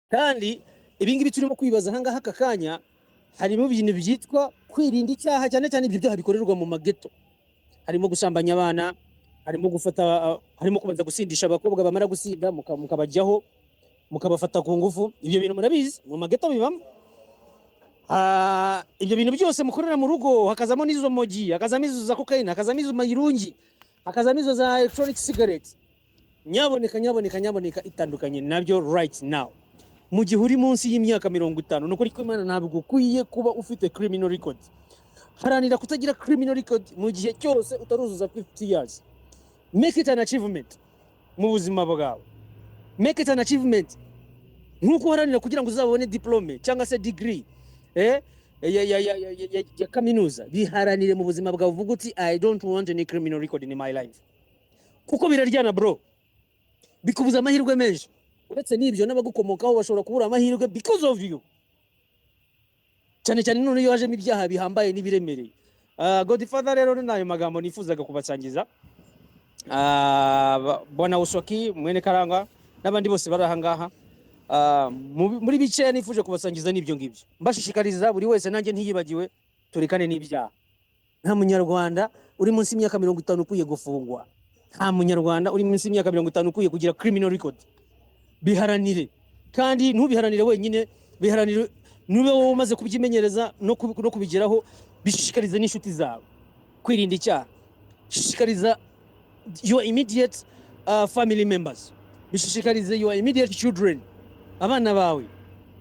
kandi ibingibi turimo kwibaza ahangaha aka kanya harimo ibintu byitwa kwirinda icyaha, cyane cyane ibyo byaha bikorerwa mu mageto, harimo gusambanya abana, harimo gufata, harimo kubanza gusindisha abakobwa, bamara gusinda mukabajyaho mukabafata ku ngufu. Ibyo bintu murabizi mu mageto bibamo. Ibyo bintu byose mukorera mu rugo, hakazamo n'izo mogi, hakazamo izo za cocaine, hakazamo izo mayirungi, hakazamo izo za electronic cigarettes. Nyaboneka itandukanye nabyo right now. Mu gihe uri munsi y'imyaka 50, nukuri ko Imana ntabwo ukwiye kuba ufite criminal record. Haranira kutagira criminal record mu gihe cyose utaruzuza 50 years. Make it an achievement mu buzima bwawe. Make it an achievement. Nkuko haranira kugira ngo uzabone diplome cyangwa se degree ya kaminuza, biharanire mu buzima bwawe uvuga uti I don't want any criminal record in my life. Kuko biraryana bro, bikubuza amahirwe menshi. Uretse n'ibyo n'abagukomokaho bashobora kubura amahirwe because of you, cyane cyane none iyo hajemo ibyaha bihambaye n'ibiremereye. Godfather rero nayo magambo nifuzaga kubasangiza. Bwana Usoki mwene Karanga n'abandi bose bari ahangaha, muri bice nifuje kubasangiza n'ibyo ngibyo. Mbashishikariza buri wese, nanjye ntiyibagiwe, turekane n'ibyaha. Nta munyarwanda uri munsi y'imyaka 50 ukwiye gufungwa. Nta munyarwanda uri munsi y'imyaka 50 ukwiye kugira criminal record. Biharanire, kandi ntubiharanire wenyine, biharanire nube wowe umaze kubyimenyereza no kubigeraho. Bishishikarize n'inshuti zawe kwirinda icyaha. Shishikariza your immediate family members. Bishishikarize your immediate children, abana bawe.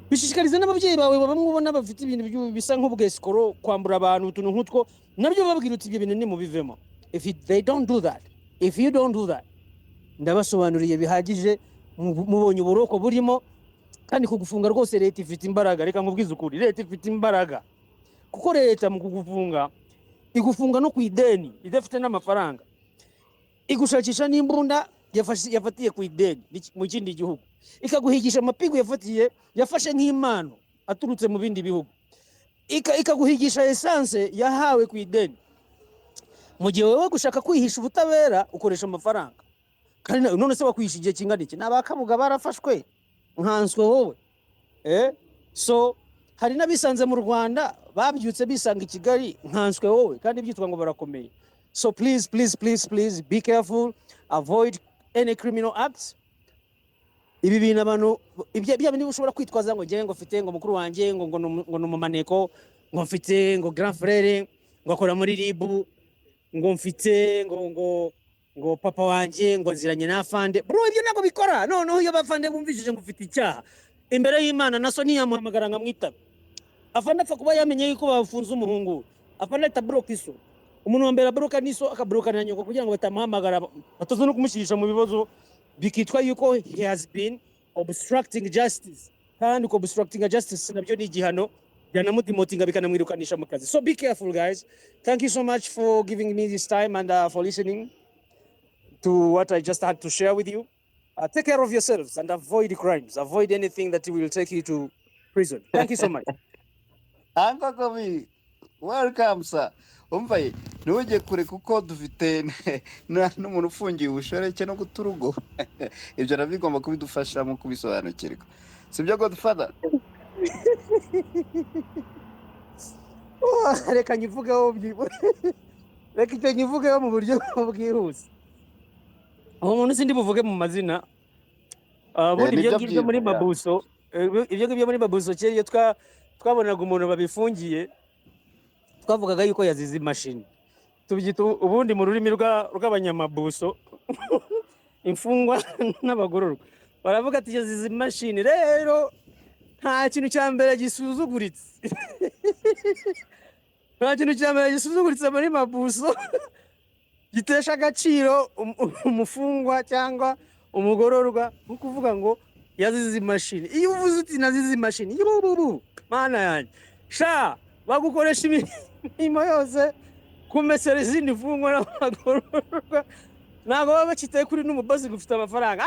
Bishishikarize n'ababyeyi bawe bamwe ubona bafite ibintu bisa nk'ubwesikoro, kwambura abantu utuntu nk'utwo, nabyo babwira uti ibyo bintu ni mubivemo. If they don't do that, if you don't do that, ndabasobanuriye bihagije, mubonye uburoko burimo. Kandi kugufunga rwose leta ifite imbaraga. Reka nkubwize ukuri, leta ifite imbaraga, kuko leta mu kugufunga igufunga no ku ideni idafite n'amafaranga, igushakisha n'imbunda yafatiye ku ideni mu kindi gihugu, ikaguhigisha amapigo yafashe nk'impano aturutse mu bindi bihugu, ikaguhigisha essence yahawe ku ideni. Mu gihe wowe gushaka kwihisha ubutabera ukoresha amafaranga, kandi none se wakwihisha igihe kingana iki? N'abakabuga barafashwe nkanswe wowe. So hari n'abisanze mu Rwanda babyutse bisanga i Kigali nkanswe wowe, kandi byitwa ngo barakomeye. So please be careful, avoid any criminal acts. Ibi bintu abantu ibyo bindi ushobora kwitwaza ngo ngiye ngo mfite ngo mukuru wanjye ngo n'umumaneko, ngo mfite ngo grand frère ngo akora muri ribu, ngo mfite ngo papa wanjye ngo nziranye na afande. Bro, ibyo ntabwo bikora. Noneho iyo bafande bumvishije ngo ufite icyaha imbere y'Imana, naso ntiyamuhamagara nkamwitaba. Afande apfa kuba yamenye yuko bafunze umuhungu, afande atablock iso. Umuntu wambera bloka niso akabloka na nyoko kugira ngo batamuhamagara, batoze no kumushirisha mu bibazo, bikitwa yuko he has been obstructing justice. Kandi ko obstructing justice nabyo ni igihano, byanamudemotinga bikanamwirukanisha mu kazi. So be careful guys. Thank you so much for giving me this time and for listening to what I just had to share with you. Take care of yourselves and avoid crimes. Avoid anything that will take you to prison. Thank you so much. Uncle Kobi, welcome sir. Umvaye ntujye kure kuko dufite n'umuntu ufungiye ubushoreke no guturugo. Ibyo nabigomba kubidufasha mu kubisobanukirwa. Sibyo Godfather? Reka nyivugeho mu buryo bwihuse. Uwo muntu sindi buvuge mu mazina. Bundi ibyo ngibyo muri Mabuso, kera iyo twabonaga umuntu babifungiye, twavugaga yuko yazize imashini. Tubyita ubundi mu rurimi rw'abanyamabuso imfungwa n'abagororwa baravuga ati yazize imashini. Rero nta kintu cya mbere gisuzuguritse muri Mabuso gitesha agaciro umufungwa cyangwa umugororwa nko kuvuga ngo yazize imashini. Iyo uvuze uti nazize imashini, yububu mana yanjye sha bagukoresha imirimo yose kumesera izindi mfungwa n'abagororwa, ntabwo baba bakitaye kuri n'umubosi gufite amafaranga.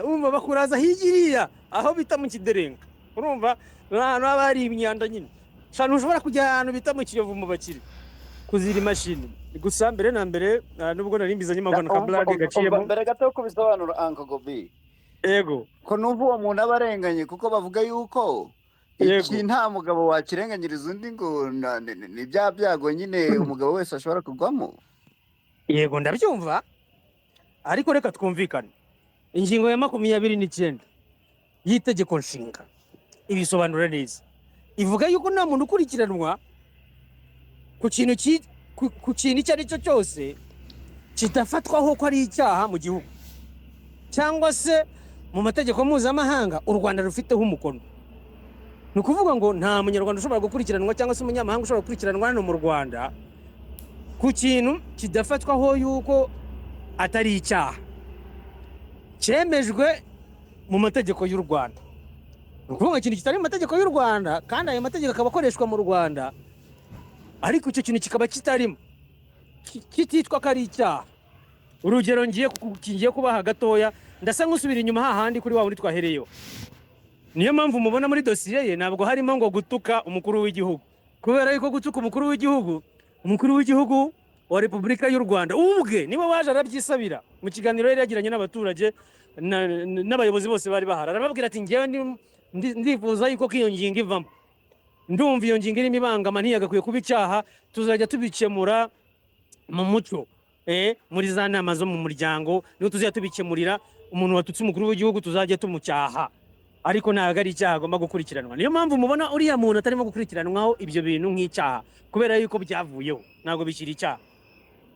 Urumva bakuraza higiriya aho bita mu Kiderenga, urumva n'ahantu haba hari imyanda nyine. Sha ntushobora kujya ahantu bita mu Kiyovu mu bakiri kuzira imashini. Gusa mbere na mbere nubwo nari mbizanye amagana ka blague gaciyemo. Mbere gato ko bisobanura Uncle Kobi, Yego. ko numva uwo muntu aba arenganye kuko bavuga yuko iki Yego. nta mugabo wakirenganyiriza undi ngo ni bya byago nyine umugabo wese ashobora kugwamo. Yego ndabyumva, ariko reka twumvikane. Ingingo ya 29 y'itegeko nshinga ibisobanura neza. Ivuga yuko nta muntu ukurikiranwa ku kintu icyo ari cyo cyose kitafatwaho ko ari icyaha mu gihugu, cyangwa se mu mategeko mpuzamahanga u Rwanda rufiteho umukono. Ni ukuvuga ngo nta munyarwanda ushobora gukurikiranwa cyangwa se umunyamahanga ushobora gukurikiranwa hano mu Rwanda ku kintu kidafatwaho yuko atari icyaha cyemejwe mu mategeko y'u Rwanda. Ni ukuvuga ikintu kitari mu mategeko y'u Rwanda kandi ayo mategeko akaba akoreshwa mu Rwanda, ariko icyo kintu kikaba kitarimo, kititwa ko ari icyaha. Urugero ngiye kubaha gatoya, ndasa nk'usubira inyuma hahandi kuri wa wundi twahereyeho. Niyo mpamvu mubona muri dosiye ye ntabwo harimo ngo gutuka umukuru w'igihugu, kubera yuko gutuka umukuru w'igihugu wa Repubulika y'u Rwanda ubwe niwe waje arabyisabira mu kiganiro yari yagiranye n'abaturage n'abayobozi bose bari bahari. Arababwira ati ngewe ndifuza yuko iyo ngingo ivamo, ndumva iyo ngingo irimo ibangama ntiyagakwiye kuba icyaha, tuzajya tubikemura mu muco, muri za nama zo mu muryango niho tuzajya tubikemurira. Umuntu watutse umukuru w'igihugu tuzajya tumucyaha, ariko ntabwo ari icyaha agomba gukurikiranwa. Niyo mpamvu mubona uriya muntu atarimo gukurikiranwaho ibyo bintu nk'icyaha, kubera yuko byavuyeho, ntabwo bikiri icyaha.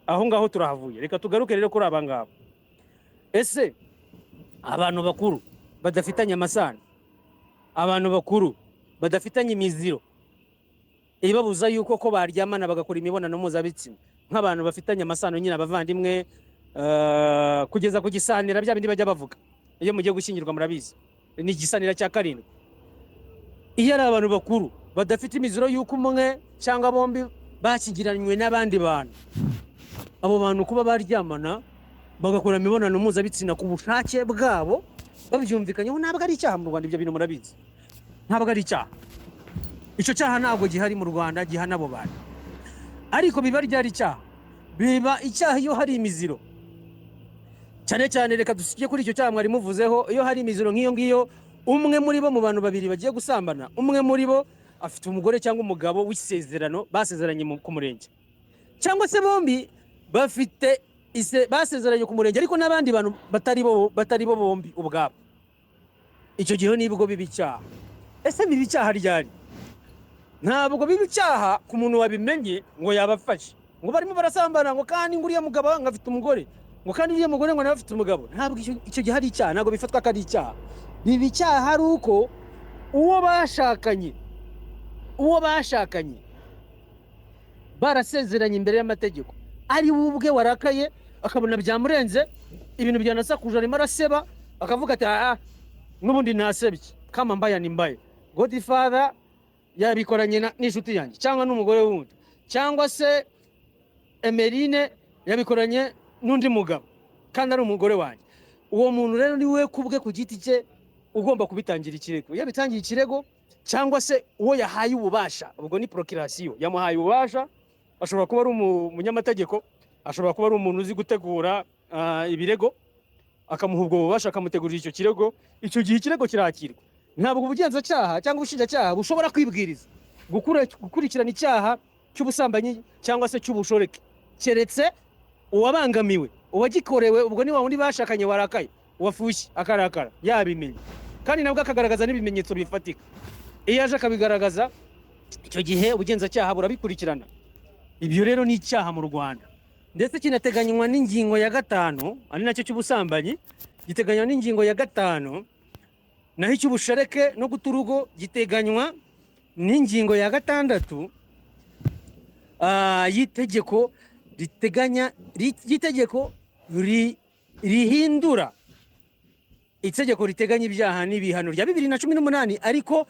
Aho ngaho turahavuye. Reka tugaruke rero kuri aba ngabo. Ese abantu bakuru badafitanye amasano, abantu bakuru badafitanye imiziro ibabuza yuko ko baryamana bagakora imibonano mpuzabitsina nk'abantu bafitanye amasano nyine abavandimwe, kugeza ku gisanira bya bindi bajya bavuga iyo mugiye gushyingirwa, murabizi ni igisanira cya karindwi. Iyo ari abantu bakuru badafite imiziro yuko umwe cyangwa bombi bashyingiranywe n'abandi bantu, abo bantu kuba baryamana bagakora imibonano mpuzabitsina ku bushake bwabo babyumvikanyeho, ntabwo ari icyaha mu Rwanda. Ibyo bintu murabizi, ntabwo ari icyaha. Icyo cyaha ntabwo gihari mu Rwanda gihana abo bantu, ariko biba ryari icyaha? Biba icyaha iyo hari imiziro. Cyane cyane reka dusige kuri icyo cyaha mwari muvuzeho, iyo hari imiziro nk'iyo ngiyo, umwe muri bo mu bantu babiri bagiye gusambana, umwe muri bo afite umugore cyangwa umugabo w'isezerano basezeranye ku murenge, cyangwa se bombi bafite basezeranye ku murenge ariko n'abandi bantu batari bo bombi ubwabo. Icyo gihe nibwo biba icyaha. Ese biba icyaha ryari? Ntabwo biba icyaha ku muntu wabimenye ngo yabafashe, ngo barimo barasambana, ngo kandi nguriya mugabo ngafite umugore, ngo kandi uriya mugore ngo nawe afite umugabo. Ntabwo icyo gihe ari icyaha, ntabwo bifatwa ko ari icyaha. Biba icyaha ari uko uwo bashakanye barasezeranye imbere y'amategeko, ari we ubwe warakaye akabona byamurenze, ibintu byanasakuje, arimo araseba, akavuga ati n'ubundi nasebye, kama mbaya ni mbaye. Godfather yabikoranye n'inshuti yanjye cyangwa n'umugore wundi, cyangwa se Emeline yabikoranye n'undi mugabo kandi ari umugore wanjye. Uwo muntu rero ni we kubwe ku giti cye ugomba kubitangira ikirego. Iyo bitangiye ikirego cyangwa se uwo yahaye ububasha, ubwo ni procreation, yamuhaye ububasha, ashobora kuba ari umunyamategeko, ashobora kuba ari umuntu uzi gutegura ibirego, akamuha ubwo bubasha akamutegurira icyo kirego. Icyo gihe ikirego kirakirwa. Ntabwo ubugenzacyaha cyangwa ubushinjacyaha bushobora kwibwiriza gukurikirana icyaha cy'ubusambanyi cyangwa se cy'ubushoreke, keretse uwabangamiwe, uwagikorewe, ubwo ni wa wundi bashakanye warakaye, wafushye akarakara yabimenye, kandi nabwo akagaragaza n'ibimenyetso bifatika. Iyo aje akabigaragaza, icyo gihe ubugenzacyaha burabikurikirana. Ibyo rero ni icyaha mu Rwanda, ndetse kinateganywa n'ingingo ya 5, ari nacyo cy'ubusambanyi, giteganywa n'ingingo ya 5. Naho icy'ubushoreke no guta urugo giteganywa n'ingingo ya 6 y'itegeko riteganya y'itegeko rihindura itegeko riteganya ibyaha n'ibihano rya 2018, ariko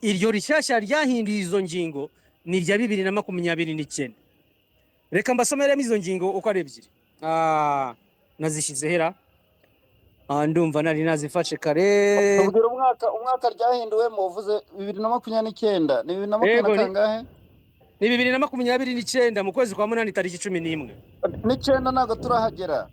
iryo rishyashya ryahinduye izo ngingo ni rya 2029. Reka mbasomeremo izo ngingo uko ari ebyiri. Nazishyize hera, ndumva nari nazifashe kare. Ubwira umwaka ryahinduwe mu uvuze 2029, ni 2020 kangahe? Ni 2029 mu kwezi kwa 8 tariki 11. N'icenda ntago turahagera.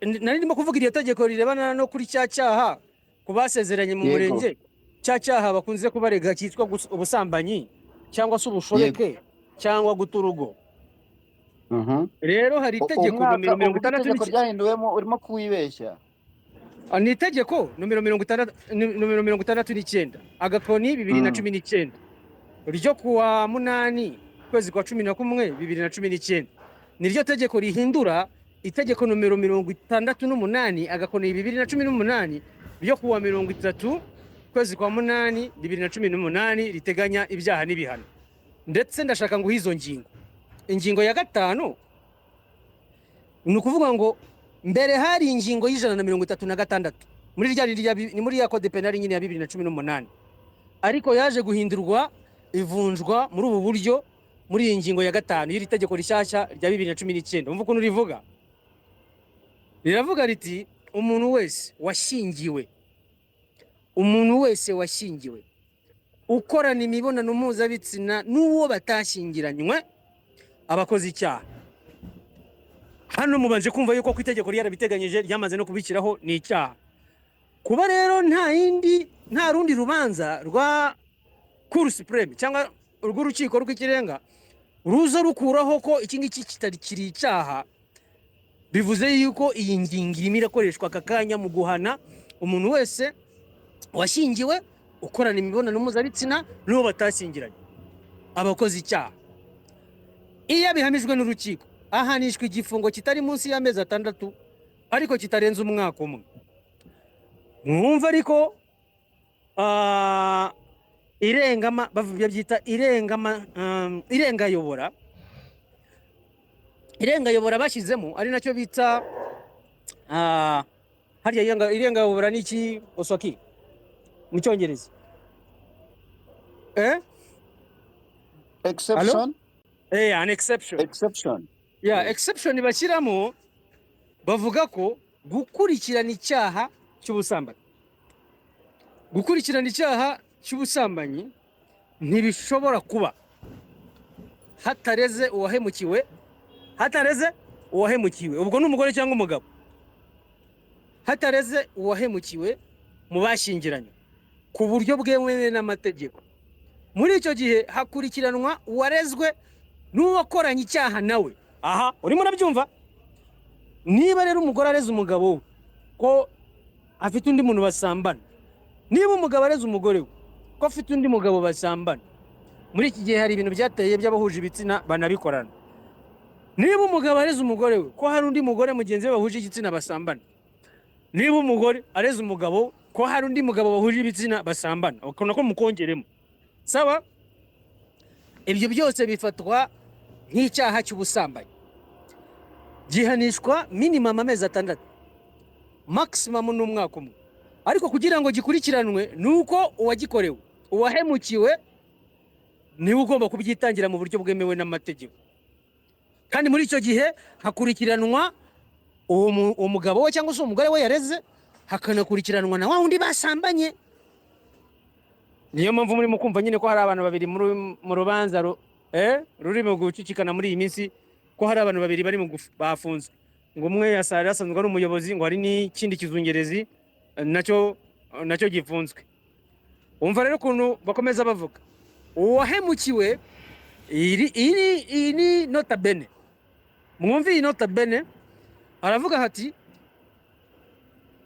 nari ndimo kuvuga iryo tegeko rirebana no kuri cya cyaha ku basezeranye mu yego murenge, cya cyaha bakunze kubarega cyitwa ubusambanyi cyangwa se yego ubushoreke cyangwa guta urugo. Mhm. Rero hari itegeko umwaka nomero mirongo ubu itandatu itegeko ryahinduwemo urimo kuwibeshya. ni itegeko nomero mirongo itandatu n'icyenda agakoni 2019 ryo kuwa munani kwezi kwa 11 2019, niryo tegeko rihindura itegeko nomero 68 agakoni 2018 ryo kuwa 30 kwezi kwa munani 2018 riteganya ibyaha n'ibihano. Ndetse ndashaka ngo hizo ingingo ya gatanu ni ukuvuga ngo mbere hari ingingo y'136 muri ya code penal nyine ya 2018, ariko yaje guhindurwa ivunjwa muri ubu buryo muri iyi ngingo ya gatanu y'iri tegeko rishyashya rya 2019. Umva ukuntu rivuga, riravuga riti umuntu wese washyingiwe ukorana imibonano mpuzabitsina n'uwo batashyingiranywe abakoze icyaha. Hano mubanje kumva yuko ku itegeko ryarabiteganyije ryamaze no kubikiraho ni icyaha. Kuba rero nta rundi rubanza rwa Cour Supreme cyangwa urw'urukiko rw'ikirenga ruza rukuraho ko iki ngiki kitari kiri icyaha, bivuze yuko iyi ngingo irimo irakoreshwa aka kanya mu guhana umuntu wese washyingiwe ukorana imibonano mpuzabitsina n'uwo batashyingiranye abakoze icyaha. Iyo bihamijwe n'urukiko ahanishwa igifungo kitari munsi y'amezi 6 ariko kitarenze umwaka umwe. Mwumva ariko irengama bavyita irengayobora bashyizemo ari nacyo bita hariya irengayobora n'iki oswaki mu cyongereza exception an exception. Yeah, exception bashyiramo bavuga ko gukurikirana icyaha cy'ubusambanyi ntibishobora kuba hatareze uwahemukiwe, ubwo ni umugore cyangwa umugabo, hatareze uwahemukiwe mu bashyingiranye ku buryo bwemewe n'amategeko. Muri icyo gihe hakurikiranwa uwarezwe n'uwakoranye icyaha nawe. Aha urimo urabyumva? Niba rero umugore areze umugabo we ko afite undi muntu basambana, niba umugabo areze umugore we ko afite undi mugabo basambana, muri iki gihe hari ibintu byateye by'abahuje ibitsina banabikorana. Niba umugabo areze umugore we ko hari undi mugore mugenzi we bahuje igitsina basambana, niba umugore areze umugabo ko hari undi mugabo bahuje ibitsina basambana, ukabona ko mukongeremo. Sawa? Ibyo byose bifatwa nk'icyaha cy'ubusambanyi, gihanishwa minimum amezi 6 maximum n'umwaka umwe. Ariko kugira ngo gikurikiranwe nuko uwagikorewe uwahemukiwe niwe ugomba kubyitangira mu buryo bwemewe n'amategeko, kandi muri icyo gihe hakurikiranwa uwo mugabo we cyangwa se umugore we yareze, hakanakurikiranwa na wa wundi basambanye. Niyo mpamvu muri mukumva nyine ko hari abantu babiri mu rubanza ruri mu gucicikana muri iyi minsi, ko hari abantu babiri bari bafunzwe, ngo umwe yasanzwe ari umuyobozi, ngo hari n'ikindi kizungerezi nacyo gifunzwe. Umva rero ukuntu bakomeza bavuga uwahemukiwe. Iyi ni nota bene, mwumve iyi nota bene. Aravuga hati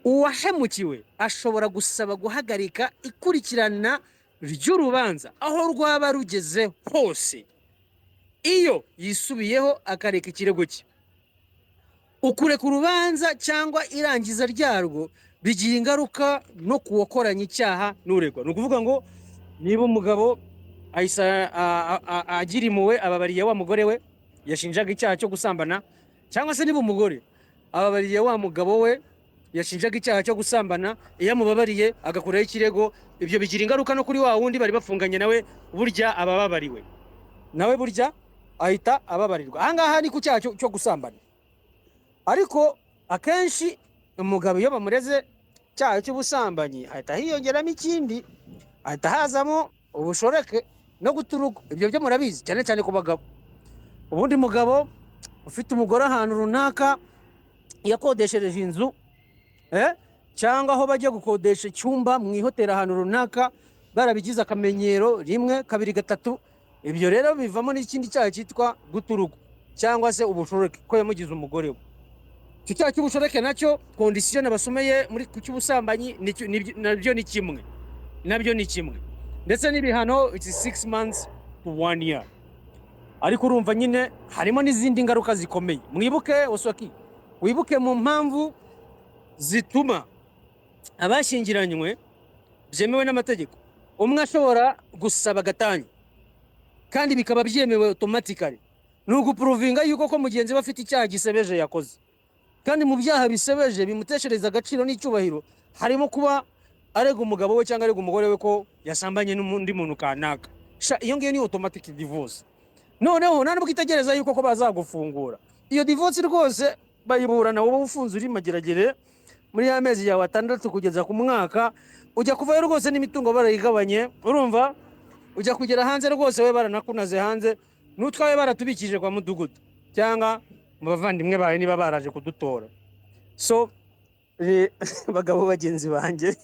uwahemukiwe ashobora gusaba guhagarika ikurikirana ry'urubanza aho rwaba rugeze hose iyo yisubiyeho akareka ikirego cye. Ukureka urubanza cyangwa irangiza ryarwo bigira ingaruka no kuwakoranye icyaha n'uregwa. Ni ukuvuga ngo niba umugabo agira impuhwe ababariye wa mugore we yashinjaga icyaha cyo gusambana, cyangwa se niba umugore ababariye wa mugabo we yashinjaga icyaha cyo gusambana, iyo amubabariye agakuraho ikirego, ibyo bigira ingaruka no kuri wa wundi bari bafunganye nawe, burya abababariwe nawe burya ahita ababarirwa. Aha ngaha ni ku cyaha cyo gusambana. Ariko akenshi umugabo iyo bamureze cyaha cy'ubusambanyi ahita hiyongeramo ikindi, ahita hazamo ubushoreke no guta urugo. Ibyo byo murabizi cyane cyane ku bagabo. Ubundi mugabo ufite umugore ahantu runaka yakodeshereje inzu cyangwa aho bajya gukodesha icyumba mu ihoteli ahantu runaka, barabigize akamenyero, rimwe kabiri gatatu. Ibyo rero bivamo n'ikindi cyaha cyitwa guta urugo cyangwa se ubushoreke, ko yamugize umugore we. Icyo cyaha cy'ubushoreke nacyo kondisiyo nabasomeye muri ku cy'ubusambanyi nabyo ni kimwe, ndetse n'ibihano it's 6 months to 1 year. Ariko urumva nyine harimo n'izindi ngaruka zikomeye. Mwibuke Oswaki, wibuke mu mpamvu zituma abashyingiranywe byemewe n'amategeko umwe ashobora gusaba gatanya kandi bikaba byemewe automatically, ni uguprovinga yuko ko mugenzi we afite icyaha gisebeje yakoze. Kandi mu byaha bisebeje bimuteshereza agaciro n'icyubahiro harimo kuba arega umugabo we cyangwa arega umugore we ko yasambanye n'undi muntu kanaka. Iyo ngiyo ni automatic divorce. Noneho nta nubwo itegereza yuko ko bazagufungura. Iyo divorce rwose bayiburana wowe ufunze uri mageragere muri ya mezi yawe 6 kugeza ku mwaka, ujya kuvayo rwose n'imitungo barayigabanye. Urumva, ujya kugera hanze rwose we baranakunaze hanze, n'utwawe baratubikije kwa mudugudu cyangwa mu bavandimwe bawe niba baraje kudutora. So bagabo bagenzi banjye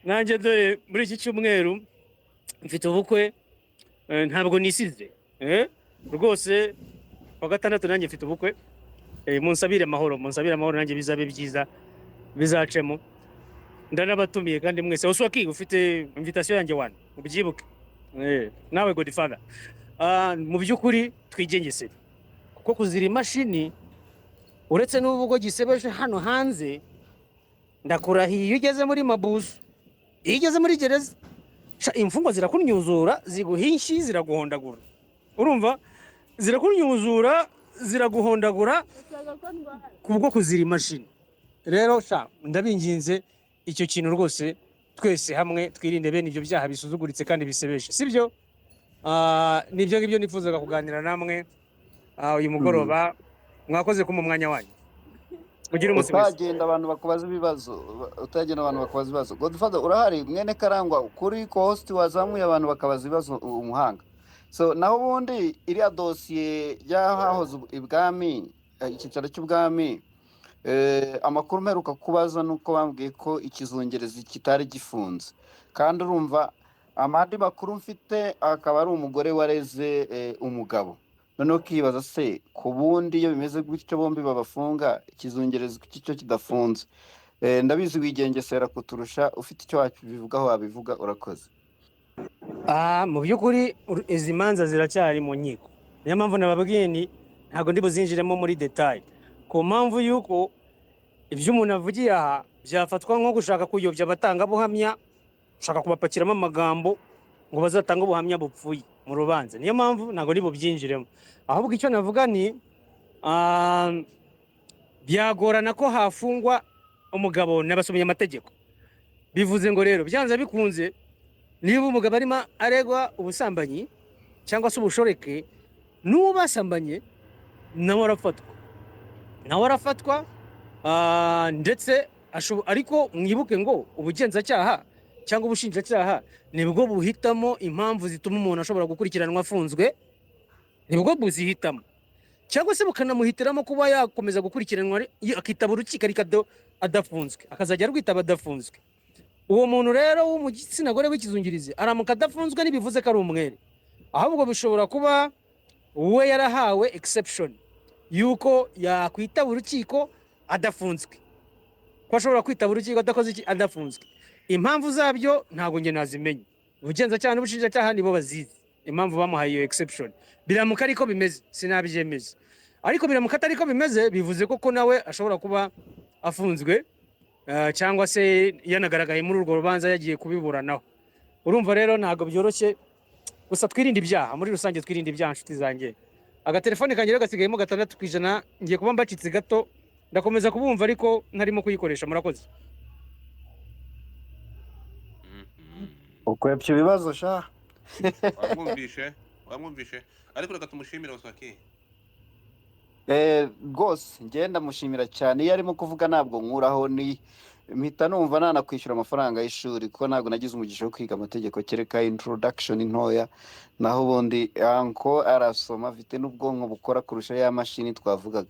nanjye dore muri iki cyumweru mfite ubukwe, ntabwo nisize rwose. Kwa gatandatu nanjye mfite ubukwe, munsabire amahoro nanjye bizabe byiza bizacemo. Ndanabatumiye kandi mwese. Oswaki ufite invitation yanjye wana ubyibuke, nawe Godfather. Mu by'ukuri twigengesere, kuko kuzira imashini uretse n'ubugo gisebeje hano hanze, ndakurahiye iyo ugeze muri mabuso, iyo ugeze muri gereza, imfungwa zirakunyuzura, ziguhinshi, ziraguhondagura. Urumva, zirakunyuzura, ziraguhondagura kubwo kuzira imashini. Rero ndabinginze icyo kintu rwose twese hamwe twirinde bene ibyo byaha bisuzuguritse kandi bisebeje, sibyo? Nibyo ngibyo nifuzaga kuganira namwe uyu mugoroba. Mwakoze ku mwanya wanyu. Kugira umunsi mwiza. Utagenda abantu bakubaza ibibazo. Godfather urahari mwene Karangwa, kuri host wazamuye abantu bakabaza ibibazo umuhanga. So naho ubundi iriya dosiye y'ahahoze ibwami, icyicaro cy'ubwami, amakuru mperuka kubaza nuko bambwiye ko ikizungerezi kitari gifunze, kandi urumva amandi makuru mfite akaba ari umugore wareze umugabo. Noneho kibaza se ku bundi iyo bimeze gutyo bombi babafunga, ikizungerezi cyo kidafunze. Ndabizi wigengesera kuturusha, ufite icyo wabivugaho wabivuga. Urakoze. Mu by'ukuri izi manza ziracyari mu nkiko, niyo mpamvu nababwiye ni ntabwo ndi buzinjiremo muri detail, ku mpamvu yuko ibyo umuntu avugiye aha byafatwa nko gushaka kuyobya abatangabuhamya, ushaka kubapakiramo amagambo ngo bazatanga ubuhamya bupfuye mu rubanza. Niyo mpamvu ntabwo ndi bubyinjiremo, ahubwo icyo navuga ni byagorana ko hafungwa umugabo n'abasomye amategeko. Bivuze ngo rero byanze bikunze, niba umugabo arimo aregwa ubusambanyi cyangwa se ubushoreke, n'uwo basambanye nawe arafatwa, ndetse ariko mwibuke ngo ubugenzacyaha cyangwa ubushinjacyaha nibwo buhitamo impamvu zituma umuntu ashobora gukurikiranwa afunzwe, nibwo buzihitamo, cyangwa se bukanamuhitiramo kuba yakomeza gukurikiranwa akitaba urukiko ariko adafunzwe, akazajya rwitaba adafunzwe. Uwo muntu rero wo mu gitsina gore w'ikizungirizi aramuka adafunzwe ntibivuze ko ari umwere, ahubwo bishobora kuba we yarahawe exception yuko yakwitaba urukiko adafunzwe, ko ashobora kwitaba urukiko adakoze iki, adafunzwe. Impamvu zabyo ntabwo nge nazimenye, ubugenzacyaha n'ubushinjacyaha nibo bazizi impamvu bamuhaye iyo exception. Biramuka ariko bimeze sinabyemeza, ariko biramuka atari ko bimeze bivuze ko nawe ashobora kuba afunzwe, cyangwa se yanagaragaye muri urwo rubanza yagiye kubiburanaho. Urumva rero ntabwo byoroshye, gusa twirinde ibyaha muri rusange, twirinde ibyaha nshuti zanjye. Agatelefone kanjye rero gasigayemo 6%, ngiye kuba mbacitse gato, ndakomeza kubumva ariko ntarimo kuyikoresha. Murakoze. Ukwepye ibibazo sha. Wamwumvishe ariko reka tumushimire Oswaki. Rwose ngenda mushimira cyane, iyo arimo kuvuga ntabwo nkuraho, ni mpita numva nanakwishyura amafaranga y'ishuri kuko ntabwo nagize umugisha wo kwiga amategeko kereka introduction ntoya, naho ubundi anko arasoma afite n'ubwonko bukora kurusha ya mashini twavugaga.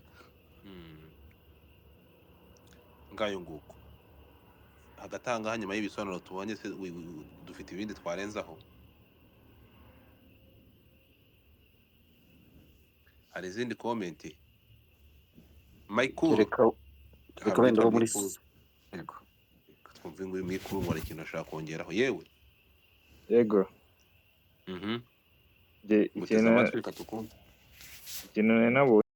ngayo nguko hagatanga hanyuma y'ibisobanuro tubonye se dufite ibindi twarenzaho. Hari izindi komenti Michael Reka wenda bo muri yego twumve ngo Michael ngora ikintu ashaka kongeraho yewe yego mhm je muteze amatwi katukumva ikintu nabo